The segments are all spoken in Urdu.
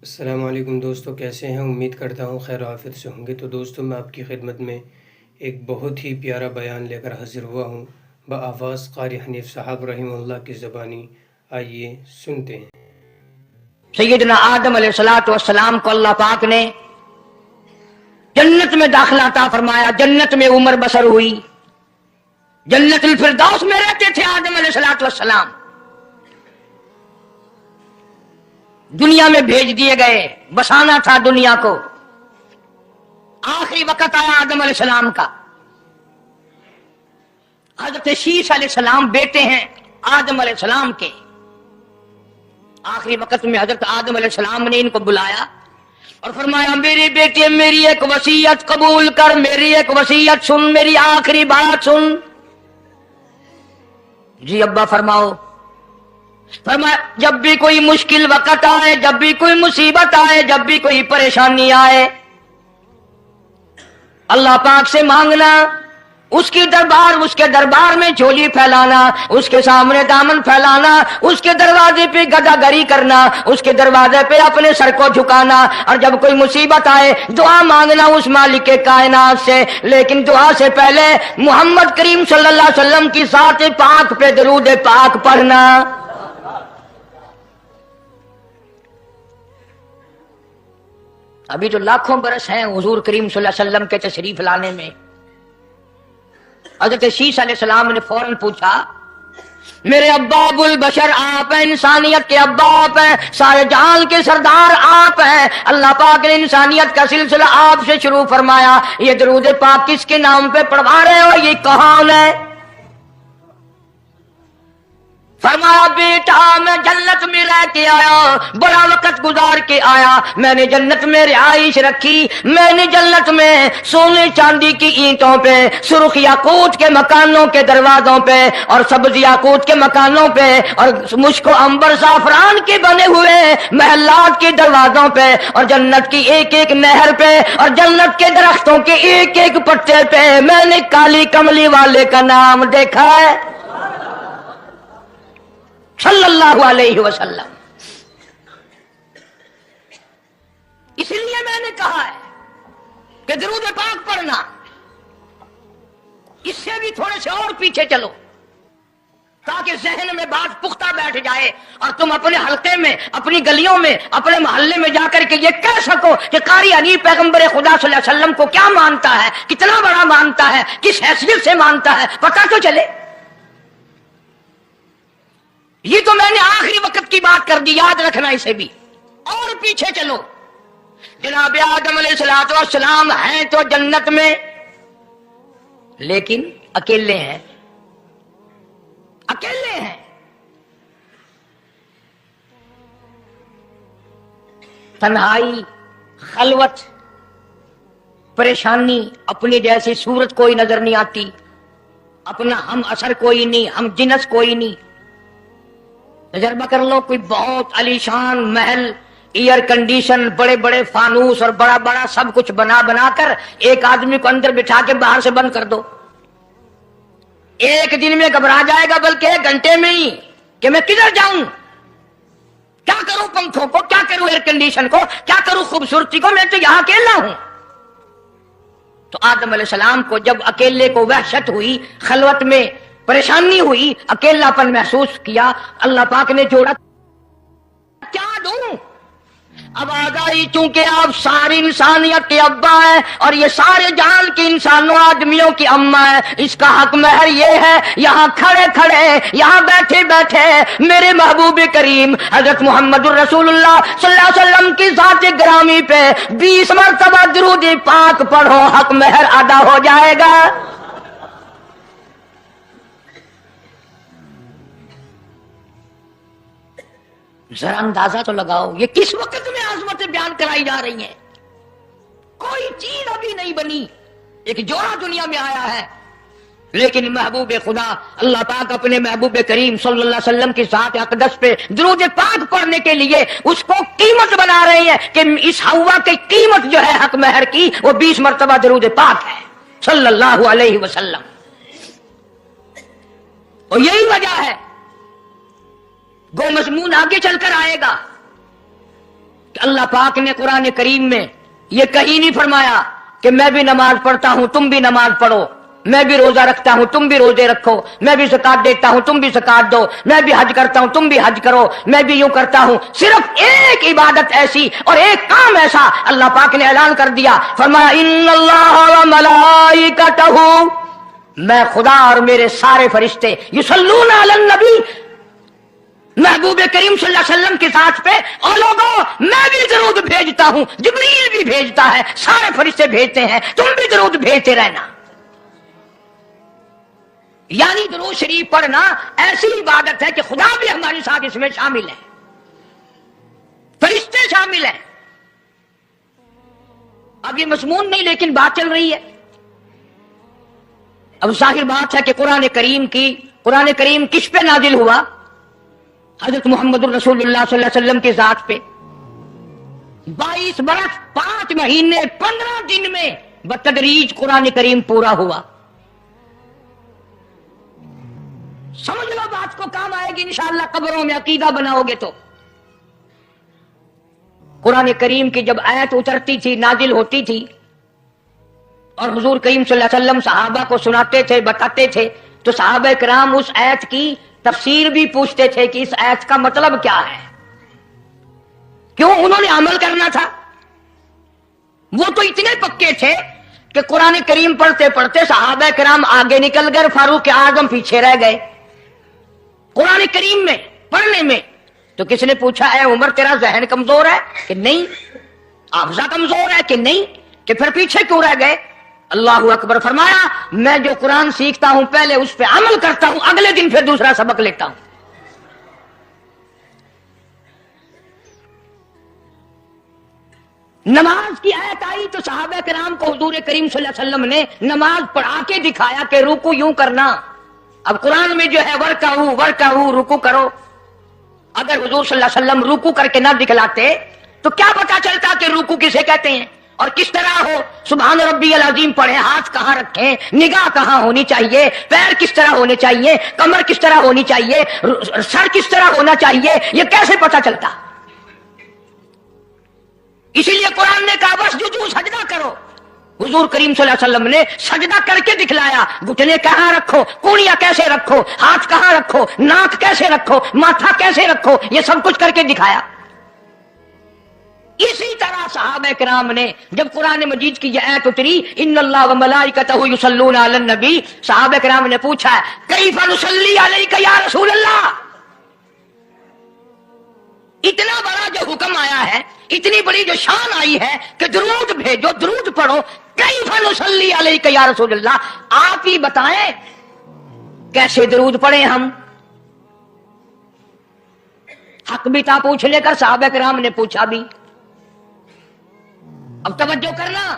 السلام علیکم دوستو، کیسے ہیں؟ امید کرتا ہوں خیر و عافیت سے ہوں گے۔ تو دوستو، میں آپ کی خدمت میں ایک بہت ہی پیارا بیان لے کر حاضر ہوا ہوں بآواز قاری حنیف صاحب رحمہ اللہ کی زبانی۔ آئیے سنتے ہیں۔ سیدنا آدم علیہ السلام کو اللہ پاک نے جنت میں داخلہ عطا فرمایا، جنت میں عمر بسر ہوئی، جنت الفردوس میں رہتے تھے آدم علیہ السلام۔ دنیا میں بھیج دیے گئے، بسانا تھا دنیا کو۔ آخری وقت آیا آدم علیہ السلام کا۔ حضرت شیش علیہ السلام بیٹے ہیں آدم علیہ السلام کے۔ آخری وقت میں حضرت آدم علیہ السلام نے ان کو بلایا اور فرمایا، میری بیٹی، میری ایک وصیت قبول کر، میری ایک وصیت سن، میری آخری بات سن۔ جی ابا فرماؤ۔ فرمایا، جب بھی کوئی مشکل وقت آئے، جب بھی کوئی مصیبت آئے، جب بھی کوئی پریشانی آئے، اللہ پاک سے مانگنا، اس کے دربار میں جھولی پھیلانا، اس کے سامنے دامن پھیلانا، اس کے دروازے پہ گدا گری کرنا، اس کے دروازے پہ اپنے سر کو جھکانا، اور جب کوئی مصیبت آئے دعا مانگنا اس مالک کے کائنات سے۔ لیکن دعا سے پہلے محمد کریم صلی اللہ علیہ وسلم کی ذات پاک پہ درود پاک پڑھنا۔ ابھی تو لاکھوں برس ہیں حضور کریم صلی اللہ علیہ وسلم کے تشریف لانے میں۔ حضرت شیش علیہ السلام نے فوراً پوچھا، میرے ابا ابو البشر آپ ہیں، انسانیت کے ابا آپ ہیں، سارے جہان کے سردار آپ ہیں، اللہ پاک نے انسانیت کا سلسلہ آپ سے شروع فرمایا، یہ درود پاک کس کے نام پہ پڑھوا رہے ہو؟ یہ کون ہے؟ فرمایا، بیٹا میں جنت میں رہ کے آیا، بڑا وقت گزار کے آیا، میں نے جنت میں رہائش رکھی، میں نے جنت میں سونے چاندی کی اینٹوں پہ، سرخ یاقوت کے مکانوں کے دروازوں پہ، اور سبز یاقوت کے مکانوں پہ، اور مشک و عنبر زعفران کے بنے ہوئے محلات کے دروازوں پہ، اور جنت کی ایک ایک نہر پہ، اور جنت کے درختوں کے ایک ایک پتے پہ میں نے کالی کملی والے کا نام دیکھا ہے صلی اللہ علیہ وسلم۔ اس لیے میں نے کہا ہے کہ درود پاک پڑھنا، اس سے بھی تھوڑے سے اور پیچھے چلو تاکہ ذہن میں بات پختہ بیٹھ جائے، اور تم اپنے حلقے میں، اپنی گلیوں میں، اپنے محلے میں جا کر کے یہ کہہ سکو کہ قاری حنیف پیغمبر خدا صلی اللہ علیہ وسلم کو کیا مانتا ہے، کتنا بڑا مانتا ہے، کس حیثیت سے مانتا ہے، پتہ تو چلے۔ یہ تو میں نے آخری وقت کی بات کر دی، یاد رکھنا اسے بھی۔ اور پیچھے چلو، جناب آدم علیہ السلام ہیں تو جنت میں، لیکن اکیلے ہیں، اکیلے ہیں۔ تنہائی، خلوت، پریشانی، اپنی جیسی صورت کوئی نظر نہیں آتی، اپنا ہم اثر کوئی نہیں، ہم جنس کوئی نہیں۔ تجربہ کر لو، کوئی بہت عالیشان محل، ایئر کنڈیشن، بڑے بڑے فانوس اور بڑا بڑا سب کچھ بنا کر ایک آدمی کو اندر بٹھا کے باہر سے بند کر دو، ایک دن میں گھبرا جائے گا، بلکہ ایک گھنٹے میں ہی، کہ میں کدھر جاؤں، کیا کروں پنکھوں کو، کیا کروں ایئر کنڈیشن کو، کیا کروں خوبصورتی کو، میں تو یہاں اکیلا ہوں۔ تو آدم علیہ السلام کو جب اکیلے کو وحشت ہوئی، خلوت میں پریشانی ہوئی، اکیلا پن محسوس کیا، اللہ پاک نے جوڑا، کیا دوں؟ اب آ گئی، چونکہ آپ ساری انسانیت کے ابا ہیں اور یہ سارے جہان کے انسانوں آدمیوں کی اماں ہے، اس کا حق مہر یہ ہے، یہاں کھڑے کھڑے، یہاں بیٹھے بیٹھے میرے محبوب کریم حضرت محمد الرسول اللہ صلی اللہ علیہ وسلم کی ذات گرامی پہ 20 مرتبہ درود پاک پڑھو، حق مہر ادا ہو جائے گا۔ ذرا اندازہ تو لگاؤ، یہ کس وقت میں عظمتیں بیان کرائی جا رہی ہیں، کوئی چیز ابھی نہیں بنی، ایک جوڑا دنیا میں آیا ہے، لیکن محبوب خدا اللہ پاک اپنے محبوب کریم صلی اللہ علیہ وسلم کی ذات اقدس پہ درود پاک پڑھنے کے لیے اس کو قیمت بنا رہے ہیں کہ اس ہوا کی قیمت جو ہے حق مہر کی، وہ 20 مرتبہ درود پاک ہے صلی اللہ علیہ وسلم۔ اور یہی وجہ ہے، گو مضمون آگے چل کر آئے گا، کہ اللہ پاک نے قرآن کریم میں یہ کہیں نہیں فرمایا کہ میں بھی نماز پڑھتا ہوں تم بھی نماز پڑھو، میں بھی روزہ رکھتا ہوں تم بھی روزے رکھو، میں بھی زکات دیتا ہوں تم بھی زکات دو، میں بھی حج کرتا ہوں تم بھی حج کرو، میں بھی یوں کرتا ہوں۔ صرف ایک عبادت ایسی اور ایک کام ایسا اللہ پاک نے اعلان کر دیا، فرمایا ان اللہ و ملائکتہ، میں خدا اور میرے سارے فرشتے یصلون علی النبی، محبوب کریم صلی اللہ علیہ وسلم کے ذات پہ، اور لوگوں میں بھی درود بھیجتا ہوں، جبریل بھی بھیجتا ہے، سارے فرشتے بھیجتے ہیں، تم بھی درود بھیجتے رہنا۔ یعنی درود شریف پڑھنا ایسی عبادت ہے کہ خدا بھی ہمارے ساتھ اس میں شامل ہے، فرشتے شامل ہیں۔ اب یہ مضمون نہیں لیکن بات چل رہی ہے۔ اب ظاہر بات ہے کہ قرآن کریم کس پہ نازل ہوا؟ حضرت محمد الرسول اللہ صلی اللہ علیہ وسلم کی ذات پہ۔ 22 برس 5 مہینے 15 دن میں بتدریج قرآن کریم پورا ہوا۔ سمجھ لو بات کو، کام آئے گی انشاءاللہ قبروں میں عقیدہ بناؤ گے تو۔ قرآن کریم کی جب آیت اترتی تھی، نازل ہوتی تھی، اور حضور کریم صلی اللہ علیہ وسلم صحابہ کو سناتے تھے، بتاتے تھے، تو صحابہ کرام اس آیت کی تفسیر بھی پوچھتے تھے کہ اس آیت کا مطلب کیا ہے، کیوں انہوں نے عمل کرنا تھا۔ وہ تو اتنے پکے تھے کہ قرآن کریم پڑھتے پڑھتے صحابہ کرام آگے نکل گئے، فاروق اعظم پیچھے رہ گئے قرآن کریم میں پڑھنے میں۔ تو کس نے پوچھا اے عمر تیرا ذہن کمزور ہے کہ نہیں، حافظہ کمزور ہے کہ نہیں، کہ پھر پیچھے کیوں رہ گئے؟ اللہ اکبر، فرمایا میں جو قرآن سیکھتا ہوں پہلے اس پہ عمل کرتا ہوں، اگلے دن پھر دوسرا سبق لیتا ہوں۔ نماز کی آیت آئی تو صحابہ کرام کو حضور کریم صلی اللہ علیہ وسلم نے نماز پڑھا کے دکھایا کہ رکوع یوں کرنا۔ اب قرآن میں جو ہے ورکعوا رکوع کرو، اگر حضور صلی اللہ علیہ وسلم رکوع کر کے نہ دکھلاتے تو کیا پتا چلتا کہ رکوع کسے کہتے ہیں اور کس طرح ہو؟ سبحان ربی العظیم پڑھیں، ہاتھ کہاں رکھیں، نگاہ کہاں ہونی چاہیے، پیر کس طرح ہونے چاہیے، کمر کس طرح ہونی چاہیے، سر کس طرح ہونا چاہیے، یہ کیسے پتا چلتا؟ اسی لیے قرآن نے کہا واسجدوا، سجدہ کرو۔ حضور کریم صلی اللہ علیہ وسلم نے سجدہ کر کے دکھلایا، گھٹنے کہاں رکھو، کونیاں کیسے رکھو، ہاتھ کہاں رکھو، ناک کیسے رکھو، ماتھا کیسے رکھو، یہ سب کچھ کر کے دکھایا۔ اسی طرح صحابہ کرام نے جب قرآن مجید کی یہ آیت اتری ان اللہ و ملائکتہ یصلون علی النبی، صحابہ کرام نے پوچھا کیف نصلی علیک یا رسول اللہ، اتنا بڑا جو حکم آیا ہے، اتنی بڑی جو شان آئی ہے کہ درود بھیجو، درود پڑھو، کیف نصلی علیک یا رسول اللہ، آپ ہی بتائیں کیسے درود پڑھیں ہم؟ حق بھی تھا پوچھنے کا، صحابہ کرام نے پوچھا بھی۔ اب توجہ کرنا،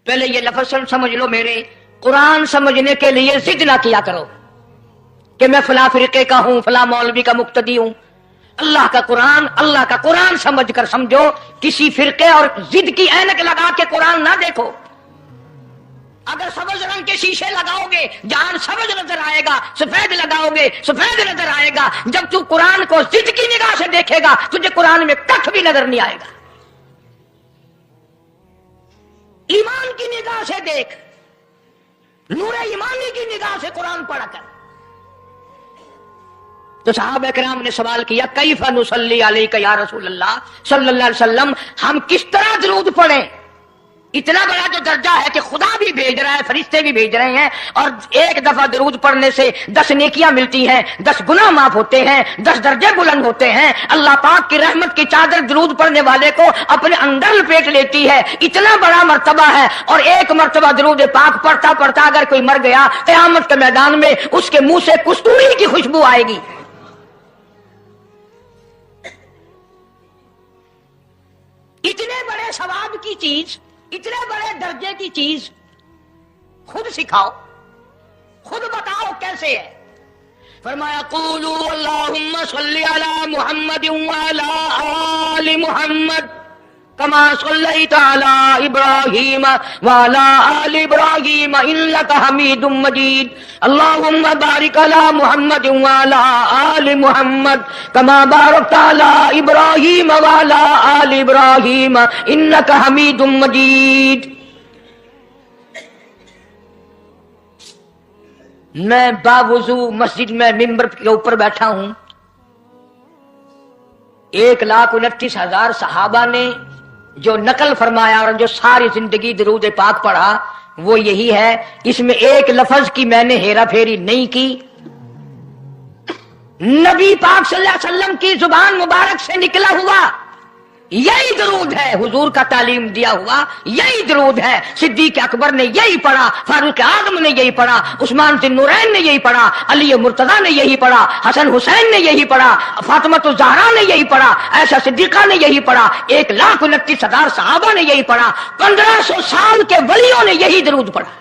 پہلے یہ لفظ سمجھ لو میرے، قرآن سمجھنے کے لیے ضد نہ کیا کرو کہ میں فلاں فرقے کا ہوں، فلاں مولوی کا مقتدی ہوں۔ اللہ کا قرآن سمجھ کر سمجھو، کسی فرقے اور ضد کی اینک لگا کے قرآن نہ دیکھو۔ اگر سبز رنگ کے شیشے لگاؤ گے جہاں سبز نظر آئے گا، سفید لگاؤ گے سفید نظر آئے گا۔ جب تو قرآن کو ضد کی نگاہ سے دیکھے گا تجھے قرآن میں کچھ بھی نظر نہیں آئے گا۔ ایمان کی نگاہ سے دیکھ، نور ایمانی کی نگاہ سے قرآن پڑھا کر۔ تو صحابہ کرام نے سوال کیا کیف نصلی علیک یا رسول اللہ صلی اللہ علیہ وسلم، ہم کس طرح درود پڑھیں؟ اتنا بڑا جو درجہ ہے کہ خدا بھی بھیج رہا ہے، فرشتے بھی بھیج رہے ہیں، اور ایک دفعہ درود پڑھنے سے 10 نیکیاں ملتی ہیں، 10 گناہ معاف ہوتے ہیں، 10 درجے بلند ہوتے ہیں۔ اللہ پاک کی رحمت کی چادر درود پڑھنے والے کو اپنے اندر لپیٹ لیتی ہے، اتنا بڑا مرتبہ ہے۔ اور ایک مرتبہ درود پاک پڑھتا پڑھتا اگر کوئی مر گیا، قیامت کے میدان میں اس کے منہ سے کستوری کی خوشبو آئے گی۔ اتنے بڑے ثواب کی چیز، اتنے بڑے درجے کی چیز خود سکھاؤ، خود بتاؤ کیسے ہے۔ فرمایا قولوا اللہم صلی علی محمد وعلی آل محمد کما صلیت علی ابراہیم وعلی آل ابراہیم انک حمید مجید اللہم بارک علی محمد وعلی آل محمد کما بارکت علی ابراہیم وعلی آل ابراہیم انک حمید مجید. میں باوضو مسجد میں ممبر کے اوپر بیٹھا ہوں. 1,29,000 صحابہ نے جو نقل فرمایا اور جو ساری زندگی درود پاک پڑھا وہ یہی ہے. اس میں ایک لفظ کی میں نے ہیرا پھیری نہیں کی. نبی پاک صلی اللہ علیہ وسلم کی زبان مبارک سے نکلا ہوا یہی درود ہے. حضور کا تعلیم دیا ہوا یہی درود ہے. صدیق اکبر نے یہی پڑھا, فاروق اعظم نے یہی پڑھا, عثمان ذی النورین نے یہی پڑھا, علی مرتضیٰ نے یہی پڑھا, حسن حسین نے یہی پڑھا, فاطمہ الزہرا نے یہی پڑھا, عائشہ صدیقہ نے یہی پڑھا, 1,29,000 صحابہ نے یہی پڑھا, 1500 سال کے ولیوں نے یہی درود پڑھا.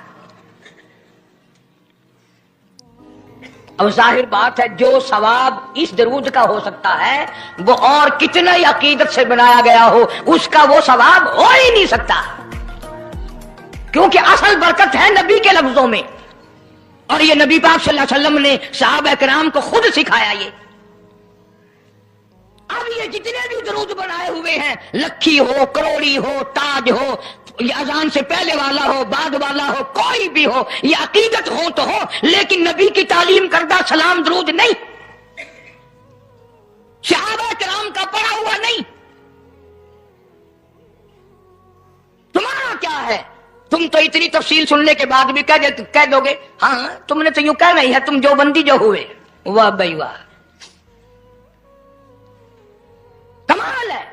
اب ظاہر بات ہے جو ثواب اس درود کا ہو سکتا ہے وہ اور کتنا ہی عقیدت سے بنایا گیا ہو اس کا وہ ثواب ہو ہی نہیں سکتا, کیونکہ اصل برکت ہے نبی کے لفظوں میں, اور یہ نبی پاک صلی اللہ علیہ وسلم نے صحابہ کرام کو خود سکھایا. اب یہ جتنے بھی درود بنائے ہوئے ہیں, لکھی ہو, کروڑی ہو, تاج ہو, یہ اذان سے پہلے والا ہو, بعد والا ہو, کوئی بھی ہو, یہ عقیدت ہو تو ہو, لیکن نبی کی تعلیم کردہ سلام درود نہیں, صحابہ کرام کا پڑھا ہوا نہیں. تمہارا کیا ہے؟ تم تو اتنی تفصیل سننے کے بعد بھی کہہ دو گے ہاں تم نے تو یوں کہنا ہی ہے, تم جو بندی جو ہوئے. واہ بھائی واہ, کمال ہے.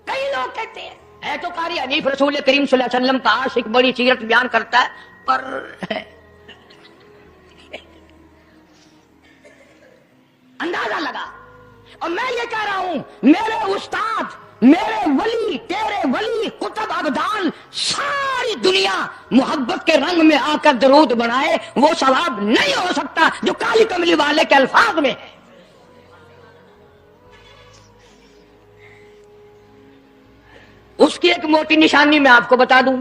کئی لوگ کہتے ہیں ہے تو قاری حنیف رسول کریم صلی اللہ علیہ وسلم کا عاشق, بڑی سیرت بیان کرتا ہے, پر اندازہ لگا. اور میں یہ کہہ رہا ہوں میرے استاد, میرے ولی, تیرے ولی, قطب ابدال, ساری دنیا محبت کے رنگ میں آ کر درود بنائے, وہ ثواب نہیں ہو سکتا جو کالی کملی والے کے الفاظ میں ہے. اس کی ایک موٹی نشانی میں آپ کو بتا دوں.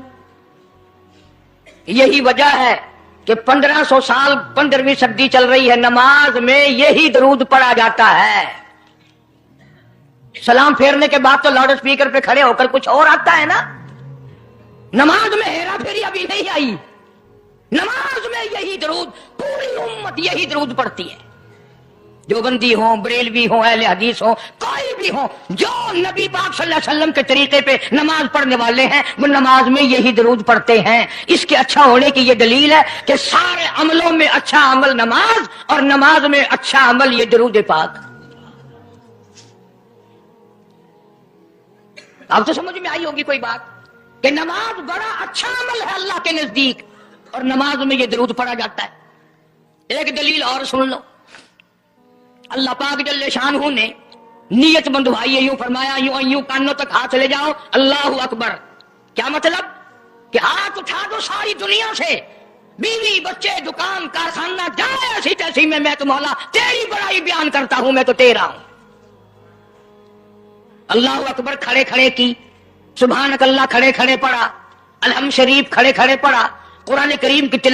یہی وجہ ہے کہ 1500 سال 15ویں صدی چل رہی ہے, نماز میں یہی درود پڑھا جاتا ہے. سلام پھیرنے کے بعد تو لاؤڈ اسپیکر پہ کھڑے ہو کر کچھ اور آتا ہے نا. نماز میں ہیرا پھیری ابھی نہیں آئی. نماز میں یہی درود, پوری امت یہی درود پڑھتی ہے. جو بندی ہوں, بریلوی ہوں, اہل حدیث ہوں, کوئی بھی ہوں, جو نبی پاک صلی اللہ علیہ وسلم کے طریقے پہ نماز پڑھنے والے ہیں وہ نماز میں یہی درود پڑھتے ہیں. اس کے اچھا ہونے کی یہ دلیل ہے کہ سارے عملوں میں اچھا عمل نماز, اور نماز میں اچھا عمل یہ درود پاک. اب تو سمجھ میں آئی ہوگی کوئی بات کہ نماز بڑا اچھا عمل ہے اللہ کے نزدیک, اور نماز میں یہ درود پڑھا جاتا ہے. ایک دلیل اور سن لو. اللہ پاک جل شانہ نے نیت بندھوائی ہے, یوں فرمایا یوں کانوں تک ہاتھ لے جاؤ, اللہ اکبر. کیا مطلب؟ کہ ہاتھ اٹھا دو ساری دنیا سے, بیوی بچے دکان کارخانہ جائے ایسی تیسی میں تو مولا تیری بڑائی بیان کرتا ہوں, میں تو تیرا ہوں. اللہ اکبر کھڑے کھڑے کی, سبحانک اللہ کھڑے کھڑے پڑھا, الحمد شریف کھڑے کھڑے پڑھا, قرآن کریم کی تلاوت